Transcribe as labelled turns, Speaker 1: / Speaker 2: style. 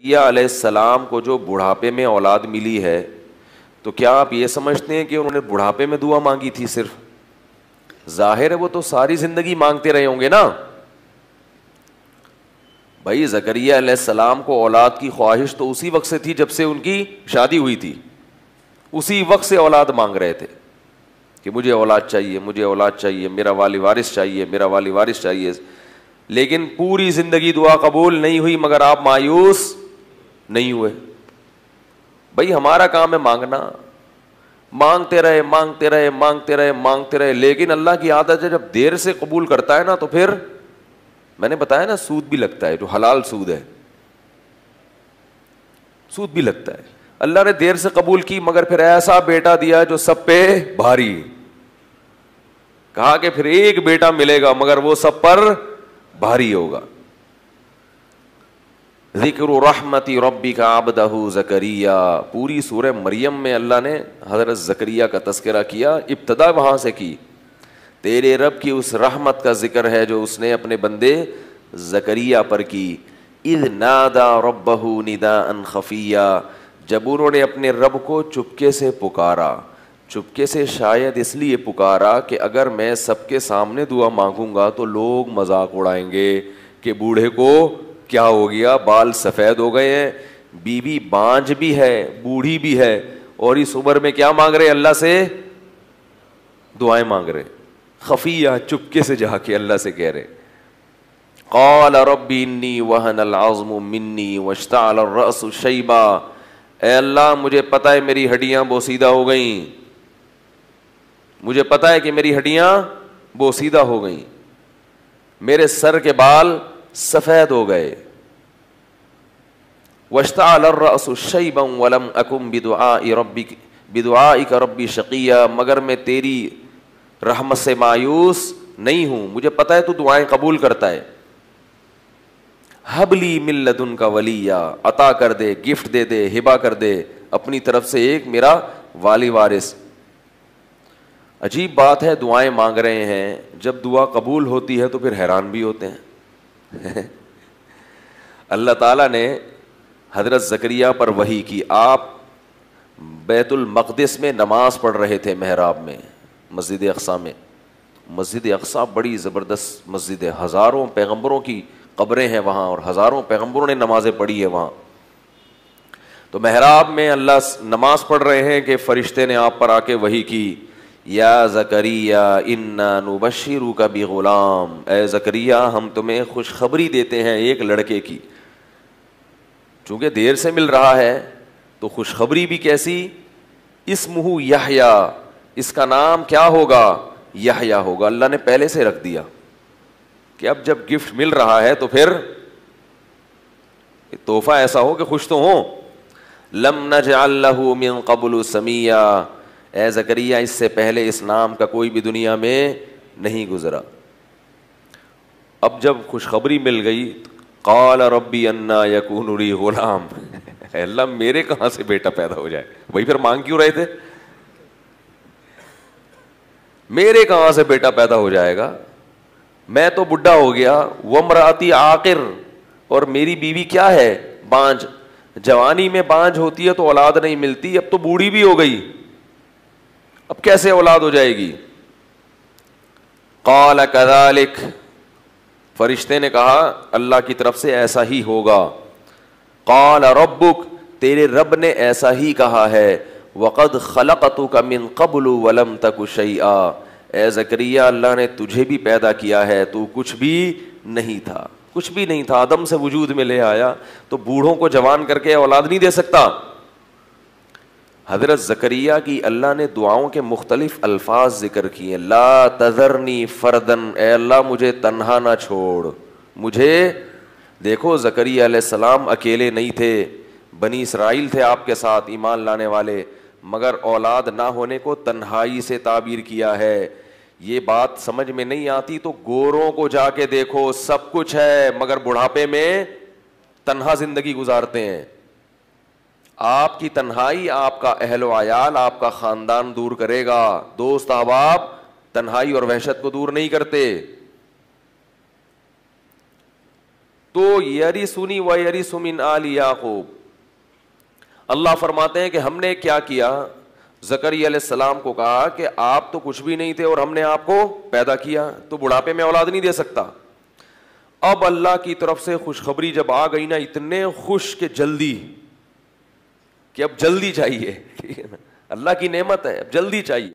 Speaker 1: یا علیہ السلام کو جو بڑھاپے میں اولاد ملی ہے تو کیا آپ یہ سمجھتے ہیں کہ انہوں نے بڑھاپے میں دعا مانگی تھی صرف؟ ظاہر ہے وہ تو ساری زندگی مانگتے رہے ہوں گے نا بھائی. زکریا علیہ السلام کو اولاد کی خواہش تو اسی وقت سے تھی جب سے ان کی شادی ہوئی تھی, اسی وقت سے اولاد مانگ رہے تھے کہ مجھے اولاد چاہیے, مجھے اولاد چاہیے, میرا والی وارث چاہیے, میرا والی وارث چاہیے. لیکن پوری زندگی دعا قبول نہیں ہوئی, مگر آپ مایوس نہیں ہوئے. بھائی ہمارا کام ہے مانگنا, مانگتے رہے مانگتے رہے مانگتے رہے مانگتے رہے. لیکن اللہ کی عادت ہے جب دیر سے قبول کرتا ہے نا تو پھر میں نے بتایا نا سود بھی لگتا ہے, جو حلال سود ہے سود بھی لگتا ہے. اللہ نے دیر سے قبول کی مگر پھر ایسا بیٹا دیا جو سب پہ بھاری. کہا کہ پھر ایک بیٹا ملے گا مگر وہ سب پر بھاری ہوگا. ذکر رحمت ربک عبدہ زکریا, پوری سورہ مریم میں اللہ نے حضرت زکریا کا تذکرہ کیا, ابتدا وہاں سے کی. تیرے رب کی اس رحمت کا ذکر ہے جو اس نے اپنے بندے زکریا پر کی. اذ نادا ربہ نداء خفیا, جب انہوں نے اپنے رب کو چپکے سے پکارا. چپکے سے شاید اس لیے پکارا کہ اگر میں سب کے سامنے دعا مانگوں گا تو لوگ مذاق اڑائیں گے کہ بوڑھے کو کیا ہو گیا, بال سفید ہو گئے ہیں, بیوی بانجھ بھی ہے, بوڑھی بھی ہے, اور اس عمر میں کیا مانگ رہے اللہ سے, دعائیں مانگ رہے خفیہ, چپکے سے جا کے اللہ سے کہہ رہے. قال رب انی وہن العظم منی واشتعل الرأس شیبا, اے اللہ مجھے پتہ ہے میری ہڈیاں بوسیدہ ہو گئیں, مجھے پتہ ہے کہ میری ہڈیاں بوسیدہ ہو گئیں, میرے سر کے بال سفید ہو گئے. واشتعل الرأس شیبا ولم اکن بدعائک ربی شقیا, مگر میں تیری رحمت سے مایوس نہیں ہوں, مجھے پتہ ہے تو دعائیں قبول کرتا ہے. حب لی من لدنک ولیا, عطا کر دے, گفٹ دے دے, ہبہ کر دے اپنی طرف سے ایک میرا والی وارث. عجیب بات ہے, دعائیں مانگ رہے ہیں, جب دعا قبول ہوتی ہے تو پھر حیران بھی ہوتے ہیں. اللہ تعالیٰ نے حضرت زکریا پر وحی کی. آپ بیت المقدس میں نماز پڑھ رہے تھے محراب میں, مسجد اقصی میں. مسجد اقصی بڑی زبردست مسجد ہے, ہزاروں پیغمبروں کی قبریں ہیں وہاں اور ہزاروں پیغمبروں نے نمازیں پڑھی ہیں وہاں. تو محراب میں اللہ نماز پڑھ رہے ہیں کہ فرشتے نے آپ پر آ کے وحی کی, یا زکریا انا نبشرک بغلام, اے زکریا ہم تمہیں خوشخبری دیتے ہیں ایک لڑکے کی. چونکہ دیر سے مل رہا ہے تو خوشخبری بھی کیسی, اسمہ یحییٰ, اس کا نام کیا ہوگا, یحییٰ ہوگا. اللہ نے پہلے سے رکھ دیا کہ اب جب گفٹ مل رہا ہے تو پھر تحفہ ایسا ہو کہ خوش تو ہوں. لم نجعل لہ من قبل سمیہ, اے زکریا اس سے پہلے اس نام کا کوئی بھی دنیا میں نہیں گزرا. اب جب خوشخبری مل گئی, قال ربی انا یکون لی غلام, اللہ میرے کہاں سے بیٹا پیدا ہو جائے. وہی پھر مانگ کیوں رہے تھے, میرے کہاں سے بیٹا پیدا ہو جائے گا, میں تو بڈھا ہو گیا. وامرأتی عاقر, اور میری بیوی کیا ہے, بانجھ. جوانی میں بانجھ ہوتی ہے تو اولاد نہیں ملتی, اب تو بوڑھی بھی ہو گئی, اب کیسے اولاد ہو جائے گی. قال کذالک, فرشتے نے کہا اللہ کی طرف سے ایسا ہی ہوگا. قال ربک, تیرے رب نے ایسا ہی کہا ہے. وقد خلقتک من قبل ولم تک شیئا, اے زکریا اللہ نے تجھے بھی پیدا کیا ہے, تو کچھ بھی نہیں تھا, کچھ بھی نہیں تھا, عدم سے وجود میں لے آیا. تو بوڑھوں کو جوان کر کے اولاد نہیں دے سکتا. حضرت زکریا کی اللہ نے دعاؤں کے مختلف الفاظ ذکر کیے. لا تذرنی فردن, اے اللہ مجھے تنہا نہ چھوڑ. مجھے دیکھو زکریا علیہ السلام اکیلے نہیں تھے, بنی اسرائیل تھے آپ کے ساتھ ایمان لانے والے, مگر اولاد نہ ہونے کو تنہائی سے تعبیر کیا ہے. یہ بات سمجھ میں نہیں آتی تو گوروں کو جا کے دیکھو, سب کچھ ہے مگر بڑھاپے میں تنہا زندگی گزارتے ہیں. آپ کی تنہائی آپ کا اہل و عیال, آپ کا خاندان دور کرے گا. دوست احباب تنہائی اور وحشت کو دور نہیں کرتے. تو یرثنی و یرث من آل یعقوب، اللہ فرماتے ہیں کہ ہم نے کیا کیا، زکریا علیہ السلام کو کہا کہ آپ تو کچھ بھی نہیں تھے اور ہم نے آپ کو پیدا کیا، تو بڑھاپے میں اولاد نہیں دے سکتا. اب اللہ کی طرف سے خوشخبری جب آ گئی نا، اتنے خوش کہ جلدی، کہ اب جلدی چاہیے. ٹھیک ہے نا، اللہ کی نعمت ہے، اب جلدی چاہیے.